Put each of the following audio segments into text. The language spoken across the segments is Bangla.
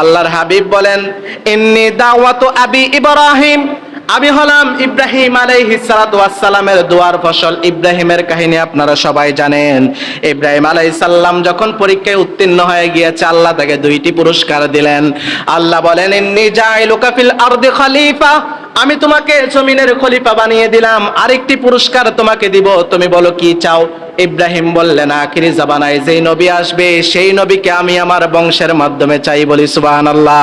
আল্লাহর হাবিব বলেন, ইন্নী দাওয়াতু আবি ইব্রাহিম, আমি হলাম ইব্রাহিম আলাইহিস সালাতু ওয়াস সালামের দোয়ার ফসল। ইব্রাহিমের কাহিনী আপনারা সবাই জানেন। ইব্রাহিম আলাইহিস সালাম যখন পরীক্ষায় উত্তীর্ণ হয়ে গিয়েছে, আল্লাহ তাকে দুইটি পুরস্কার দিলেন। আল্লাহ বলেন, ইন্নী জাইলুকা ফিল আরদি খলিফা, আমি তোমাকে জমিনের খলিফা বানিয়ে দিলাম। আরেকটি পুরস্কার তোমাকে দিব, তুমি বলো কি চাও? ইব্রাহিম বললেন, আখিরি জামানায় যেই নবী আসবে সেই নবীকে আমি আমার বংশের মাধ্যমে চাই। বলি সুবহানাল্লাহ।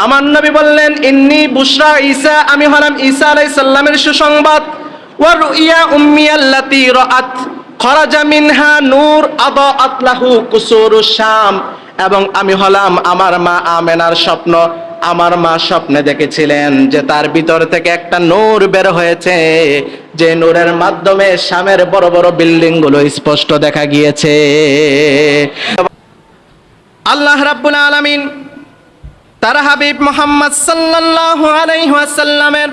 আমার নবী বললেন, ইন্নী বুশরা ঈসা, আমি হলাম ঈসা আলাইহিস সালামের সুসংবাদ। ওয়া রুইয়া উম্মি আল্লাতী রাআত খরাজা মিনহা নূর আদাআত লাহু কুসুরুশ শাম, এবং আমি হলাম আমার মা আমেনার স্বপ্ন। আমার মা স্বপ্নে দেখেছিলেন যে তার ভিতর থেকে একটা নূর বের হয়েছে, যে নূরের মাধ্যমে শামের বড় বড় বিল্ডিং গুলো স্পষ্ট দেখা গিয়েছে। আল্লাহ রাব্বুল আলামিন তার হাবিব মুহাম্মদ সাল্লাল্লাহু আলাইহি ওয়াসাল্লামের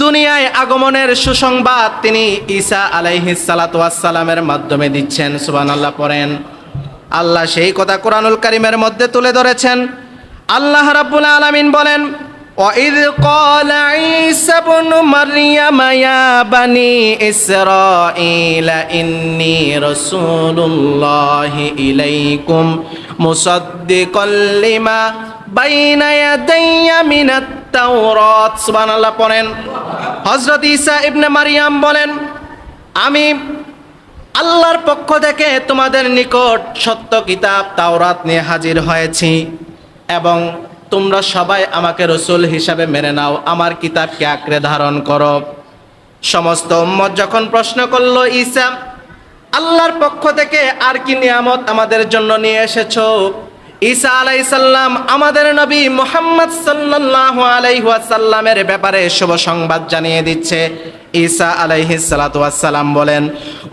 দুনিয়ায় আগমনের সুসংবাদ তিনি ঈসা আলাইহিস সালাতু ওয়াস সালামের মাধ্যমে দিচ্ছেন। সুবহানাল্লাহ পড়েন। আল্লাহ সেই কথা কোরআনুল কারীমের মধ্যে তুলে ধরেছেন। আল্লাহ রাব্বুল আলামিন বলেন, وَإِذْ قَالَ عِيسَى ابْنُ مَرْيَمَ يَا بَنِي إِسْرَائِيلَ إِنِّي رَسُولُ اللَّهِ إِلَيْكُمْ مُصَدِّقًا لِمَا بَيْنَ يَدَيَّ مِنَ التَّوْرَاةِ। সুবহানাল্লাহ পড়েন। হযরত ঈসা ইবনে মারইয়াম বলেন, আমি আল্লাহর পক্ষ থেকে তোমাদের নিকট সত্য কিতাব তাওরাত নিয়ে হাজির হয়েছি, এবং তোমরা সবাই আমাকে রসুল হিসাবে মেনে নাও, আমার কিতাবকে আঁকড়ে ধারণ করো। সমস্ত উম্মত যখন প্রশ্ন করলো, ঈসা, আল্লাহর পক্ষ থেকে আর কি নিয়ামত আমাদের জন্য নিয়ে এসেছো? ঈসা আলাইহিস সালাম আমাদের নবী মুহাম্মদ সাল্লাল্লাহু আলাইহি ওয়াসাল্লামের ব্যাপারে শুভ সংবাদ জানিয়ে দিচ্ছে। ঈসা আলাইহিস সালাতু ওয়াস সালাম বলেন,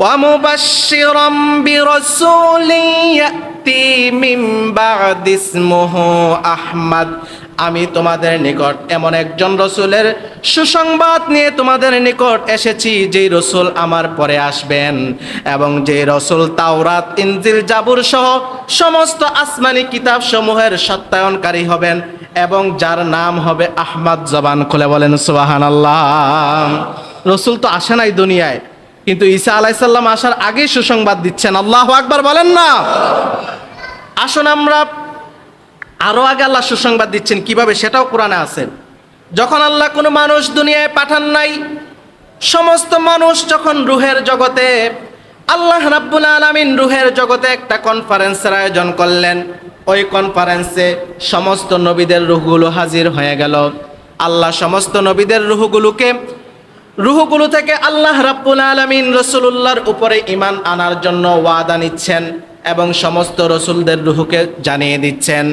ওয়া মুবাশশিরাম বিরাসূলিন ইয়াতি মিন বা'দি ইসমুহু আহমদ, আমি তোমাদের নিকট এমন একজন রসুলের সুসংবাদ নিয়ে তোমাদের নিকট এসেছি, যেই রসুল আমার পরে আসবেন, এবং যে রসুল তাওরাত, ইনজিল, জাবুর সহ সমস্ত আসমানি কিতাব সমূহের সত্যায়নকারী হবেন, এবং যার নাম হবে আহমদ। জবান খুলে বলেন সুবহানাল্লাহ। রসুল তো আসে নাই দুনিয়ায়, কিন্তু ঈসা আলাইহিস সালাম আসার আগেই সুসংবাদ দিচ্ছেন। আল্লাহু আকবার বলেন না। আসুন আমরা আরো আগে আল্লাহ সুসংবাদ দিচ্ছেন কিভাবে, সেটাও কোরআনে আছে। যখন আল্লাহ কোনো মানুষ দুনিয়ায় পাঠান নাই, সমস্ত মানুষ যখন রুহের জগতে, আল্লাহ রাব্বুল আলামিন রুহের জগতে একটা কনফারেন্সের আয়োজন করলেন। ওই কনফারেন্সে সমস্ত নবীদের রুহগুলো হাজির হয়ে গেল। আল্লাহ সমস্ত নবীদের রুহগুলো থেকে আল্লাহ রাব্বুল আলামিন রাসূলুল্লাহর উপরে ঈমান আনার জন্য ওয়াদা নিচ্ছেন, এবং সমস্ত রসুলদের রুহকে জানিয়ে দিচ্ছেন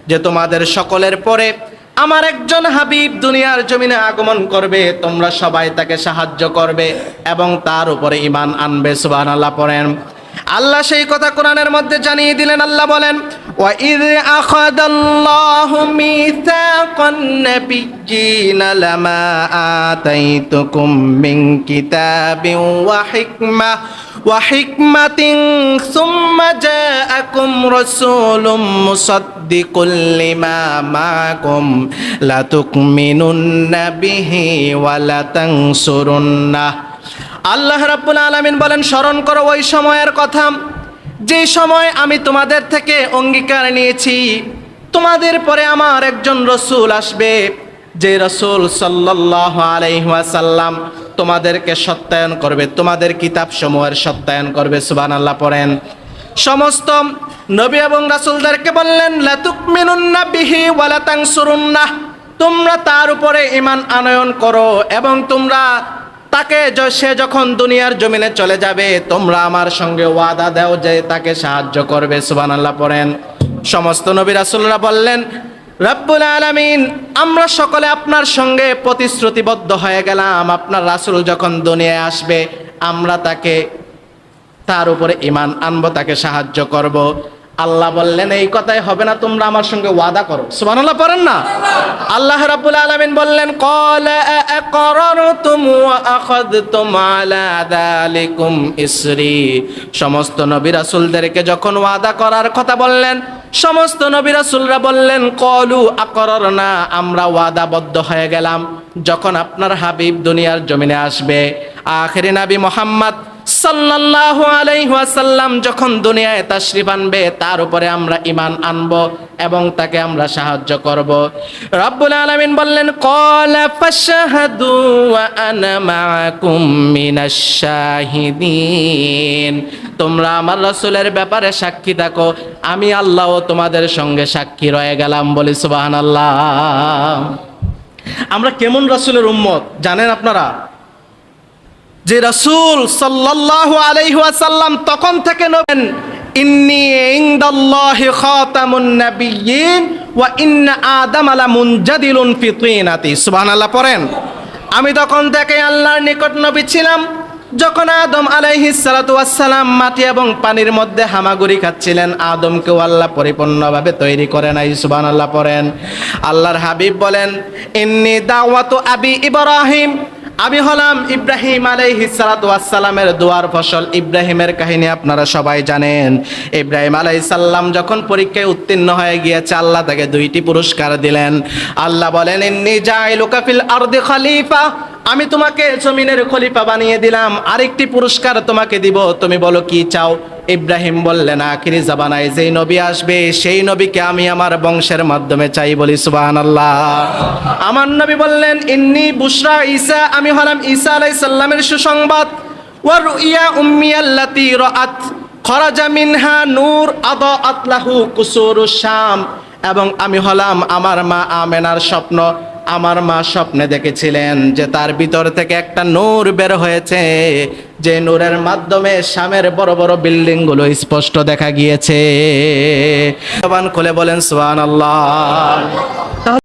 যে তোমাদের সকলের পরে আমার একজন হাবিব দুনিয়ার জমিনে আগমন করবে, তোমরা সবাই তাকে সাহায্য করবে এবং তার উপরে ঈমান আনবে। সুবহানাল্লাহ পড়েন। আল্লাহ সেই কথা কোরআনের মধ্যে জানিয়ে দিলেন। আল্লাহ বলেন, ওয়া ইয আখাযাল্লাহু মিসাকান নাবিয়্যিনা লামা আতাইতুকুম মিন কিতাবিন ওয়া হিকমাতিন সুম্মা জাআকুম রাসূলুম মুসাদ্দিকুল লিমা মাআকুম লাতুমিনুন্না বিহি ওয়া লাতানসুরুন্নাহ। আল্লাহ রাব্বুল আলামিন বলেন, স্মরণ করো ওই সময়ের কথা, যে সময় আমি তোমাদের থেকে অঙ্গীকার নিয়েছি তোমাদের পরে আমার একজন রসুল আসবে, যে রসুল সাল্লাল্লাহু আলাইহি ওয়াসাল্লাম তোমাদেরকে সত্যায়ন করবে, তোমাদের কিতাব সমূহের সত্যায়ন করবে। সুবহানাল্লাহ পড়েন। সমস্ত নবী এবং রাসূলদেরকে বললেন, লাতুমিনুন্না বিহি ওয়া লাতানসুরুন্নাহ, তোমরা তার উপরে ঈমান আনয়ন করো, এবং তোমরা তাকে, সে যখন দুনিয়ার জমিনে চলে যাবে তোমরা আমার সঙ্গে ওয়াদা দাও যে তাকে সাহায্য করবে। সুবহানাল্লাহ পড়েন। সমস্ত নবী রাসূলরা বললেন, রব্বুল আলামিন, আমরা সকলে আপনার সঙ্গে প্রতিশ্রুতিবদ্ধ হয়ে গেলাম, আপনার রাসূল যখন দুনিয়ায় আসবে আমরা তার উপরে ঈমান আনবো, তাকে সাহায্য করব। আল্লাহ বললেন, এই কথাই হবে না, তোমরা আমার সঙ্গে ওয়াদা করো। সুবহানাল্লাহ পড়েন না। আল্লাহ রাব্বুল আলামিন বললেন, ক্বালা আ'আকরারতুম ওয়া আখাযতুম আলা যালিকুম ইসরি। সমস্ত নবী রাসূলদেরকে যখন ওয়াদা করার কথা বললেন, সমস্ত নবী রাসূলরা বললেন কলু আকরারনা, আমরা ওয়াদাবদ্ধ হয়ে গেলাম যখন আপনার হাবিব দুনিয়ার জমিনে আসবে, আখিরি নবী মুহাম্মদ সাল্লাল্লাহু আলাইহি ওয়াসাল্লাম যখন দুনিয়ায় তাশরিফ আনবে তার উপরে আমরা ঈমান আনব এবং তাকে আমরা সাহায্য করব। রব্বুল আলামিন বললেন ক্বালা ফাশহাদু ওয়া আনা মাআকুম মিনাশ শাহিদিন, তোমরা আমার রাসূলের ব্যাপারে সাক্ষী থাকো, আমি আল্লাহও তোমাদের সঙ্গে সাক্ষী রয়ে গেলাম। বলি সুবহানাল্লাহ। আমরা কেমন রাসূলের উম্মত জানেন আপনারা? যে রাসূল সাল্লাল্লাহু আলাইহি ওয়াসাল্লাম তখন থেকে নবেন ইন্নী ইনদাল্লাহি খাতামুন নাবিয়্যিন ওয়া ইন্না আদামা লামুনজাদিলুন ফি তিনাতি। সুবহানাল্লাহ পড়েন। আমি তখন থেকে আল্লাহর নিকট নবী ছিলাম যখন আদম আলাইহিস সালাতু ওয়াস সালাম মাটি এবং পানির মধ্যে হামাগুড়ি খাচ্ছিলেন, আদমকেও আল্লাহ পরিপূর্ণভাবে তৈরি করে নাই। সুবহানাল্লাহ পড়েন। আল্লাহর হাবিব বলেন ইন্নী দাওয়াতু আবি ইব্রাহিম, আমি হলাম ইব্রাহিম আলাইহিস সালাতু ওয়াস সালামের দোয়ার ফসল। ইব্রাহিমের কাহিনী আপনারা সবাই জানেন। ইব্রাহিম আলাইহিস সালাম যখন পরীক্ষায় উত্তীর্ণ হয়ে গিয়েছে, আল্লাহ তাকে 2টি পুরস্কার দিলেন। আল্লাহ বলেন ইন্নী জাইলুকা ফিল আরদি খলিফা, আমি তোমাকে জমিনের খলিফা বানিয়ে দিলাম। আরেকটি পুরস্কার তোমাকে দিব, তুমি বলো কি চাও? ইব্রাহিম বললেন আখিরি জামানায় যেই নবী আসবে সেই নবীকে আমি আমার বংশের মাধ্যমে চাই। বলি সুবহানাল্লাহ। আমার নবী বললেন ইন্নী বুশরা ঈসা, আমি হলাম ঈসা আলাইহিস সালামের সুসংবাদ। ওয়া রুইয়া উম্মি আল্লাতী রাআত খরাজা মিনহা নূর আদাআত লাহু কুসুরুশ শাম, এবং আমি হলাম আমার মা আমেনার স্বপ্ন। আমার মা স্বপ্নে দেখেছিলেন যে তার ভিতর থেকে একটা নূর বের হয়েছে, যে নূরের মাধ্যমে শামের বড় বড় বিল্ডিং গুলো স্পষ্ট দেখা গিয়েছে। জবান খুলে বলেন সুবহানাল্লাহ।